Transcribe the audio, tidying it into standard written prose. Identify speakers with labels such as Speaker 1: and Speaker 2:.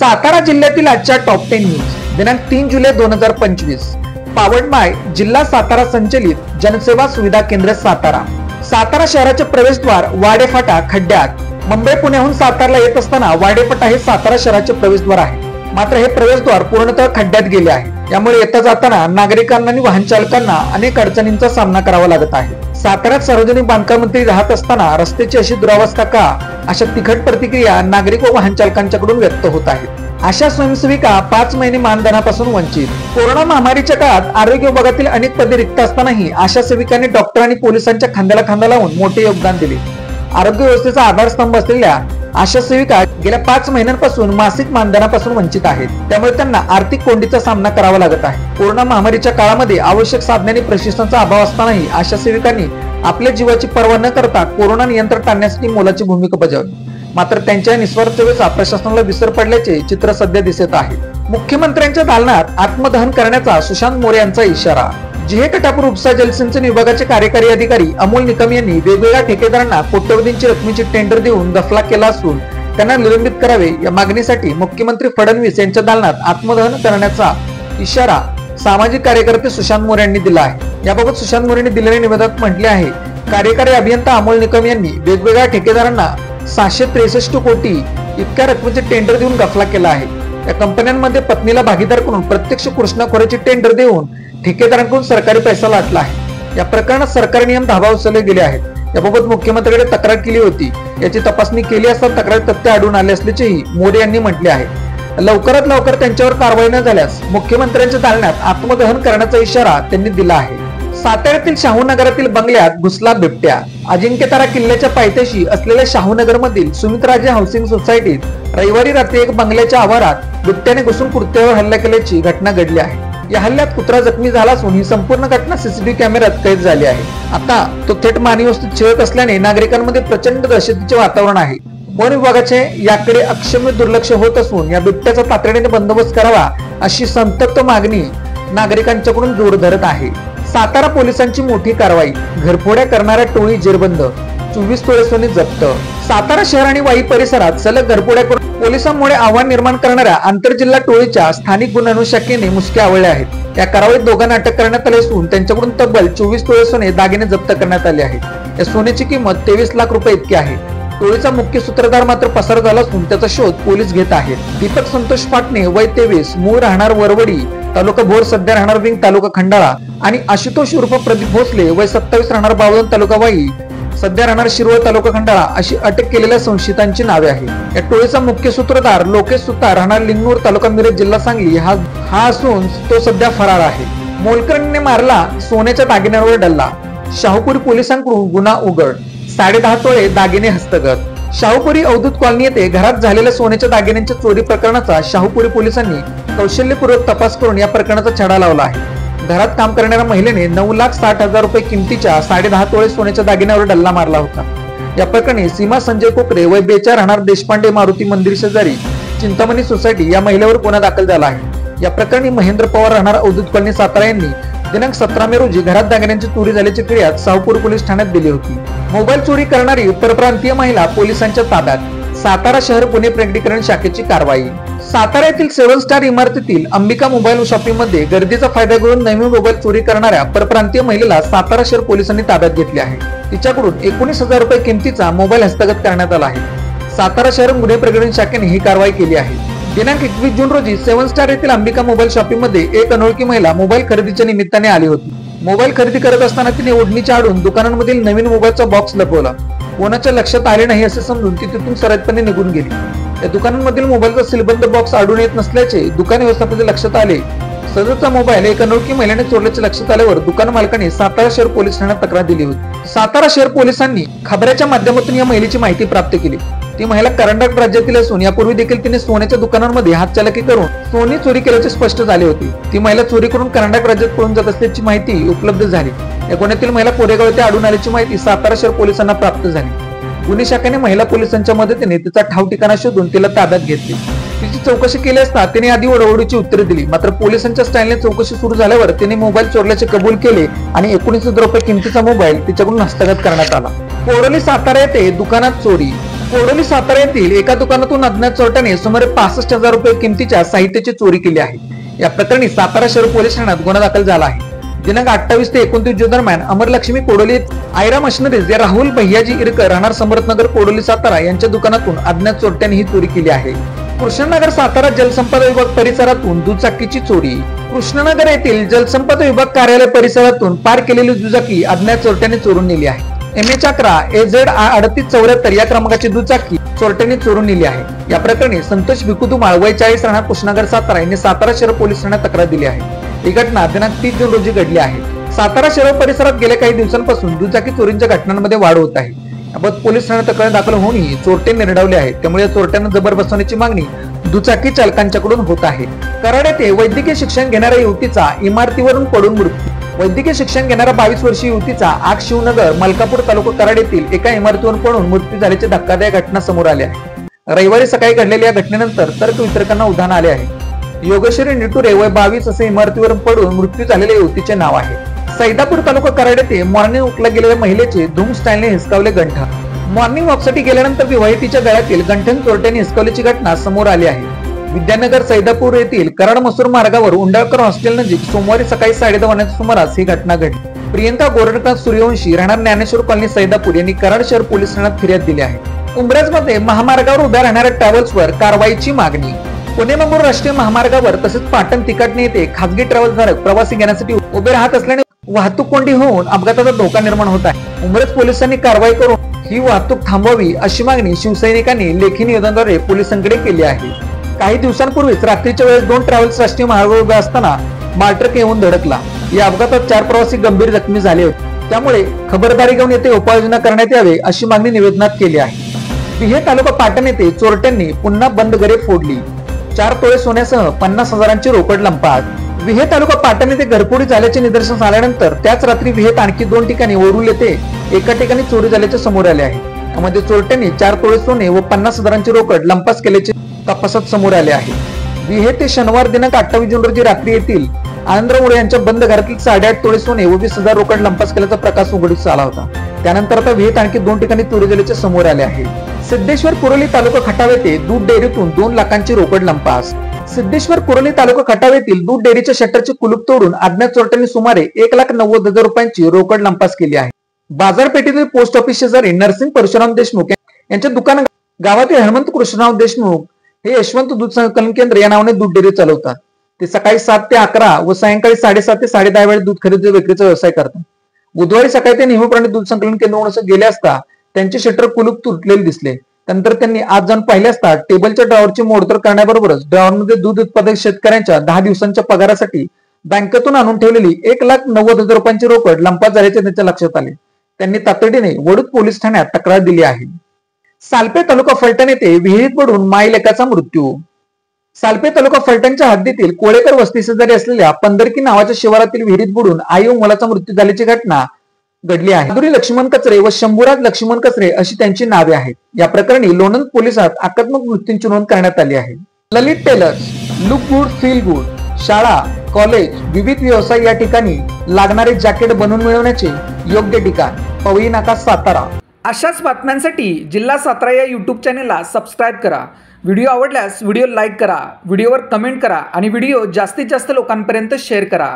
Speaker 1: सातारा जिल्ह्यातील आजच्या top 10 news दिनांक 3 जुलै 2025 पावर्ड बाय जिल्हा सातारा संचलित जनसेवा सुविधा केंद्र सातारा। सातारा शहराचे प्रवेशद्वार वाडेफाटा खड्ड्यात। मुंबई पुण्याहून सातारला येत असताना वाडेफाटा हे सातारा शहराचे प्रवेशद्वार आहे, मात्र हे प्रवेशद्वार पूर्णतः खड्ड्यात गेले आहे। यामुळे येता जाताना नागरिकांना आणि वाहन चालकांना अनेक अडचणींचा सामना करावा लागत आहे। साताऱ्यात सार्वजनिक बांधकाम मंत्री राहत असताना रस्त्याची अशी दुरावस्था का, अशा तिखट प्रतिक्रिया नागरिक व वाहन चालकांच्याकडून व्यक्त होत आहेत। अशा स्वयंसेविका 5 महिने मानधनापासून वंचित। कोरोना महामारीच्या काळात आरोग्य विभागातील अनेक पदे रिक्त असतानाही आशा सेविकांनी डॉक्टर आणि पोलिसांच्या खांद्याला खांदा लावून मोठे योगदान दिले। आरोग्य व्यवस्थेचा आधारस्तंभ असलेल्या आशा सेविका गेल्या 5 महिन्यांपासून मासिक मानधनापासून वंचित आहेत, त्यामुळे त्यांना आर्थिक कोंडीचा सामना करावा लागत आहे। कोरोना महामारीच्या काळामध्ये आवश्यक साधने आणि प्रशिक्षणाचा अभाव असतानाही आशा सेविकांनी आपल्या जीवाची पर्वा न करता कोरोना नियंत्रण आणण्यासाठी मोलाची भूमिका बजावली। मात्र त्यांच्या निस्वार्थ सेवेचा प्रशासनाला विसर पडल्याचे चित्र सध्या दिसत आहे। मुख्यमंत्र्यांच्या दालनात आत्मदहन करण्याचा सुशांत मोरे यांचा इशारा। जिहे कटापूर उपसा जलसिंचन विभागाचे कार्यकारी अधिकारी अमोल निकम यांनी वेगवेगळ्या ठेकेदारांना कोट्यवधींची रकमेची टेंडर देऊन गफला केला असून त्यांना निलंबित करावे या मागणीसाठी मुख्यमंत्री फडणवीस यांच्या दालनात आत्मदहन करण्याचा इशारा सामाजिक कार्यकर्ते सुशांत मोरे यांनी दिला आहे। याबाबत सुशांत मोरे यांनी दिलेल्या निवेदनात म्हटले आहे, कार्यकारी अभियंता अमोल निकम यांनी वेगवेगळ्या ठेकेदारांना 663 कोटी इतक्या रकमेचे टेंडर देऊन गफला केला आहे। या कंपन्यांमध्ये पत्नीला भागीदार करून प्रत्यक्ष कृष्णाखोरीचे टेंडर देऊन ठेकेदारांकडून सरकारी पैसा लाटला आहे। या प्रकरणात सरकारी नियम धाबा उचलले गेले आहेत। याबाबत मुख्यमंत्र्यांकडे तक्रार केली होती, याची तपासणी केली असता तक्रार तथ्य आढळून आले असल्याचेही मोरे यांनी म्हटले आहे। लवकरात लवकर त्यांच्यावर कारवाई न झाल्यास मुख्यमंत्र्यांच्या दालनात आत्मदहन करण्याचा इशारा त्यांनी दिला आहे। साताऱ्यातील शाहूनगरातील बंगल्यात घुसला बिबट्या। अजिंक्यतारा किल्ल्याच्या पायथ्याशी असलेल्या शाहूनगर मधील सुमितराजे हाऊसिंग सोसायटीत रविवारी रात्री एक बंगल्याच्या आवारात बिबट्याने घुसून कुत्र्यावर हल्ला केल्याची घटना घडली आहे। या हल्ल्यात कुत्रा जखमी झाला असून ही संपूर्ण घटना सीसीटीव्ही कॅमेऱ्यात कैद झाली आहे। आता तो थेट मानवी वस्तीत शिरत असल्याने नागरिकांमध्ये प्रचंड दहशतीचे वातावरण आहे। वन विभागाचे याकडे अक्षम्य दुर्लक्ष होत असून या बिबट्याचा तातडीने बंदोबस्त करावा अशी संतप्त मागणी नागरिकांच्याकडून जोर धरत आहे। सातारा पोलिसांची मोठी कारवाई। घरफोड्या करणाऱ्या टोळी जेरबंद। 24 तोळे सोने जप्त। सातारा शहर आणि वाई परिसरात सलग घरफोड्या करून पोलिसांमुळे आव्हान निर्माण करणाऱ्या आंतरजिल्हा टोळीच्या स्थानिक गुन्हे अन्वेषण शाखेने मुसके आवळले आहेत। या कारवाईत दोघांना अटक करण्यात आली असून त्यांच्याकडून तब्बल 24 तोळे सोने दागिने जप्त करण्यात आले आहेत। या सोन्याची किंमत 23 लाख रुपये इतकी आहे। टोळीचा मुख्य सूत्रधार मात्र पसार झाला असून त्याचा शोध पोलीस घेत आहेत। दीपक संतोष पाटणे वय 23 मूळ राहणार वरवडी तालुका भोर सध्या राहणार विंग तालुका खंडाळा आणि आशुतोष उर्फ प्रदीप भोसले वय 27 राहणार बावधन तालुका वाई सध्या राहणार शिरोळ तालुका खंडाळा अशी अटक केलेल्या संशयितांची नावे आहेत। या टोळीचा मुख्य सूत्रधार लोकेश सुतार राहणार लिंगणूर तालुका मिरज जिल्हा सांगली हा असून तो सध्या फरार आहे। मोलकरणीने मारला सोन्याच्या दागिन्यांवर डल्ला। शाहूपुरी पोलिसांकडून गुन्हा उघड। 10.5 तोळे दागिने हस्तगत। शाहूपुरी अवधूत कॉलनी येथे घरात झालेल्या सोन्याच्या दागिन्यांच्या चोरी प्रकरणाचा शाहूपुरी पोलिसांनी कौशल्यपूर्वक तपास करून या प्रकरणाचा छडा लावला आहे। घरात काम करणाऱ्या महिलेने 9,60,000 रुपये किमतीच्या 10.5 तोळे सोन्याच्या दागिन्यावर डल्ला मारला होता। या प्रकरणी सीमा संजय कोकरे वय 42 राहणार देशपांडे मारुती मंदिर शेजारी चिंतामणी सोसायटी या महिलेवर गुन्हा दाखल झाला आहे। या प्रकरणी महेंद्र पवार राहणार अवधूत कॉलनी सातारा यांनी दिनांक 17 मे रोजी घरात दागिन्यांची चोरी झाल्याची फिर्याद शाहूपुरी पोलीस ठाण्यात दिली होती। मोबाईल चोरी करणारी परप्रांतीय महिला पोलिसांच्या ताब्यात। सातारा शहर गुन्हे प्रकटीकरण शाखेची कारवाई। सातारा येथील 7 स्टार इमारतीतील अंबिका मोबाईल शॉपिंग मध्ये गर्दीचा फायदा घेऊन नवीन मोबाईल चोरी करणाऱ्या परप्रांतीय महिलेला सातारा शहर पोलिसांनी ताब्यात घेतले आहे। तिच्याकडून 19,000 रुपये किमतीचा मोबाईल हस्तगत करण्यात आला आहे। सातारा शहर गुन्हे प्रकटीकरण शाखेने ही कारवाई केली आहे। दिनांक 21 जून रोजी 7 स्टार येथील अंबिका मोबाईल शॉपिंग मध्ये एक अनोळखी महिला मोबाईल खरेदीच्या निमित्ताने आली होती। मोबाईल खरेदी करत असताना तिने ओढणीच्या आडून दुकानांमधील नवीन मोबाईलचा बॉक्स लपवला। कोणाच्या लक्षात आले नाही असे समजून ती तिथून सरळपणे निघून गेली। या दुकानांमधील मोबाईलचा सीलबंद बॉक्स आढळून येत नसल्याचे दुकान व्यवस्थापनाच्या लक्षात आले। सदरचा मोबाईल एक अनोळखी महिलेने चोरल्याचे लक्षात आल्यावर दुकान मालकाने सातारा शहर पोलीस ठाण्यात तक्रार दिली होती। सातारा शहर पोलिसांनी खबऱ्याच्या माध्यमातून या महिलेची माहिती प्राप्त केली। ती महिला कर्नाटक राज्यातील असून यापूर्वी देखील तिने सोन्याच्या दुकानांमध्ये हातचलाकी करून सोने चोरी केल्याचे स्पष्ट झाले होते। ती महिला चोरी करून कर्नाटक राज्यात पळून जात असल्याची माहिती उपलब्ध झाली। या गुन्ह्यातील महिला कोरेगाव येथे आढळून आल्याची माहिती सातारा शहर पोलिसांना प्राप्त झाली। गुन्हे शाखेने महिला पोलिसांच्या मदतीने तिचा ठाव ठिकाणा शोधून तिला ताब्यात घेतले। तिची चौकशी केली असता तिने आधी ओरडोडीची उत्तरे दिली, मात्र पोलिसांच्या स्टाईलने चौकशी सुरू झाल्यावर तिने मोबाईल चोरल्याचे कबूल केले आणि 19,000 रुपये किमतीचा मोबाईल तिच्याकडून हस्तगत करण्यात आला। कोडोली सातारा येथे दुकानात चोरी। कोडोली सातारा येथील एका दुकानातून अज्ञात चोरट्याने सुमारे 65,000 रुपये किमतीच्या साहित्याची चोरी केली आहे। या प्रकरणी सातारा शहर पोलीस ठाण्यात गुन्हा दाखल झाला आहे। दिनांक 28 ते 29 जून दरम्यान अमरलक्ष्मी कोडोली आयरा मशिनरीज या राहुल भैयाजी इरकर राहणार समर्थनगर कोडोली सातारा यांच्या दुकानातून अज्ञात चोरट्यांनी ही चोरी केली आहे। कृष्णनगर सातारा जलसंपदा विभाग परिसरातून दुचाकीची चोरी। कृष्णनगर येथील जलसंपदा विभाग कार्यालय परिसरातून पार केलेली दुचाकी अज्ञात चोरट्यांनी चोरून नेली आहे। MH11 AZ 3874 या क्रमांकाची दुचाकी चोरट्यांनी चोरून नेली आहे। या प्रकरणी संतोष भिकुधुमाळ वय 40 राहणार कृष्णनगर सातारा यांनी सातारा शहर पोलीस ठाण्यात तक्रार दिली आहे। ही घटना दिनांक 30 जून रोजी घडली आहे। सातारा शहर परिसरात गेल्या काही दिवसांपासून दुचाकी चोरींच्या घटनांमध्ये वाढ होत आहे। याबाबत पोलीस ठाण्यात तक्रार दाखल होऊनही चोरटे निर्डावले आहेत। त्यामुळे या चोरट्यांना जबर बसवण्याची मागणी दुचाकी चालकांच्याकडून होत आहे। कराड येथे वैद्यकीय शिक्षण घेणाऱ्या युवतीचा इमारतीवरून पडून मृत्यू। वैद्यकीय शिक्षण घेणाऱ्या 22 वर्षीय युवतीचा आज शिवनगर मलकापूर तालुका कराड येथील एका इमारतीवरून पडून मृत्यू झाल्याची धक्कादायक घटना समोर आली आहे। रविवारी सकाळी घडलेल्या या घटनेनंतर तर्क वितर्कांना उधाण आले आहे। योगेश्वरी निटुरे वय 22 असे इमारतीवरून पडून मृत्यू झालेल्या युवतीचे नाव आहे। सैदापूर तालुका कराड येथे मॉर्निंग वॉकला गेलेल्या महिलेचे धूम स्टाईलने हिसकावले गंठन। मॉर्निंग वॉकसाठी गेल्यानंतर विवाहितीच्या गळ्यातील गंठन चोरट्यांनी हिसकावल्याची घटना समोर आली आहे। विद्यानगर सैदापूर येथील कराड मसूर मार्गावर उंडाळकर हॉस्टेल नजीक सोमवारी सकाळी 10:30 वाजण्याच्या सुमारास ही घटना घडली। प्रियंका गोरखनाथ सूर्यवंशी राहणार ज्ञानेश्वर कॉलनी सैदापूर यांनी कराड शहर पोलीस ठाण्यात फिर्याद दिली आहे। उंबरजमध्ये महामार्गावर उभ्या राहणाऱ्या ट्रॅव्हल्सवर कारवाईची मागणी। पुणे मंगळूर राष्ट्रीय महामार्गावर तसेच पाटण तिकाटणे येथे खासगी ट्रॅव्हल्सधारक प्रवासी घेण्यासाठी उभे राहत असल्याने वाहतूक कोंडी होऊन अपघाताचा धोका निर्माण होत आहे। उंबरज पोलिसांनी कारवाई करून ही वाहतूक थांबवावी अशी मागणी शिवसैनिकांनी लेखी निवेदनाद्वारे पोलिसांकडे केली आहे। काही दिवसांपूर्वीच रात्रीच्या वेळेस 2 ट्रॅव्हल्स राष्ट्रीय महामार्गावर उभे असताना मालट्रक येऊन धडकला। या अपघातात 4 प्रवासी गंभीर जखमी झाले होते। त्यामुळे खबरदारी घेऊन येथे उपाययोजना करण्यात यावे अशी मागणी निवेदनात केली आहे। विहे तालुका पाटण येथे चोरट्यांनी पुन्हा बंद घरे फोडली। 4 तोळे सोन्यासह 50,000ची रोकड लंपास। विहे तालुका पाटण येथे घरफोडी झाल्याचे निदर्शनास आल्यानंतर त्याच रात्री विहेत आणखी 2 ठिकाणी वरुल येथे एका ठिकाणी चोरी झाल्याचे समोर आले आहे। यामध्ये चोरट्यांनी 4 तोळे सोने व 50,000ची रोकड लंपास केल्याचे तपासात समोर आले आहे। विहे ते शनिवार दिनांक 28 जून रोजी रात्री येथील आनंदराव मुळे यांच्या बंद घरातील 8.5 तोळे सोने व 20,000 रोकड लंपास केल्याचा प्रकाश उघडीस आला होता। त्यानंतर आता विहेत आणखी 2 ठिकाणी चोरी झाल्याचे समोर आले आहे। सिद्धेश्वर कुरोली तालुका खटाव येथे दूध डेअरीतून 2 लाखांची रोकड लंपास। सिद्धेश्वर कुरोली तालुका खटाव येथील दूध डेअरीच्या शटरचे कुलूप तोडून अज्ञात चोरट्यांनी सुमारे 1,90,000 रुपयांची रोकड लंपास केली आहे। बाजारपेठेतील पोस्ट ऑफिस शेजारी नरसिंग परशुराम देशमुख यांच्या दुकान गावातील हनुमंत कृष्णराव देशमुख हे यशवंत दूध संकलन केंद्र या नावाने दूध डेअरी चालवतात। ते सकाळी 7 ते 11 व सायंकाळी 7:30 ते 10:30 वेळेत दूध खरेदी विक्रीचा व्यवसाय करतात। बुधवारी सकाळी ते नेहमीप्रमाणे दूध संकलन केंद्रावर गेले असता त्यांचे शटर कुलूप तुटलेले दिसले। त्यानंतर त्यांनी आज जाऊन पाहिले असता टेबलच्या ड्रॉवरची मोडतोड करण्याबरोबरच ड्रॉवरमध्ये दूध उत्पादक शेतकऱ्यांच्या 10 दिवसांच्या पगारासाठी बँकेतून आणून ठेवलेली 1,90,000 रुपयांची रोकड लंपास झाल्याचे त्यांच्या लक्षात आले। त्यांनी तातडीने वडूद पोलीस ठाण्यात तक्रार दिली आहे। सालपे तालुका फलटण येथे विहिरीत पडून माईलेकाचा मृत्यू। सालपे तालुका फलटणच्या हद्दीतील कोळेकर वस्ती शेजारी असलेल्या पंधरकी नावाच्या शिवारातील विहिरीत बुडून आई व मुलाचा मृत्यू झाल्याची घटना घडली आहे। माधुरी लक्ष्मण कचरे व शंभूराज लक्ष्मण कचरे अशी त्यांची नावे आहेत। या प्रकरणी लोणंद पोलिसात आकस्मिक मृत्यूंची नोंद करण्यात आली आहे। Lalit tailors, look good feel good, शाळा, कॉलेज, विविध व्यवसाय या ठिकाणी लागणारे जॅकेट बनवून मिळवण्याचे योग्य ठिकाण पवई नाका सातारा। अशाच बातम्यांसाठी जिल्हा सातारा या YouTube चॅनेलला सबस्क्राईब करा। व्हिडिओ आवडल्यास व्हिडिओ लाईक करा, व्हिडिओवर कमेंट करा आणि व्हिडिओ जास्तीत जास्त लोकांपर्यंत शेअर करा।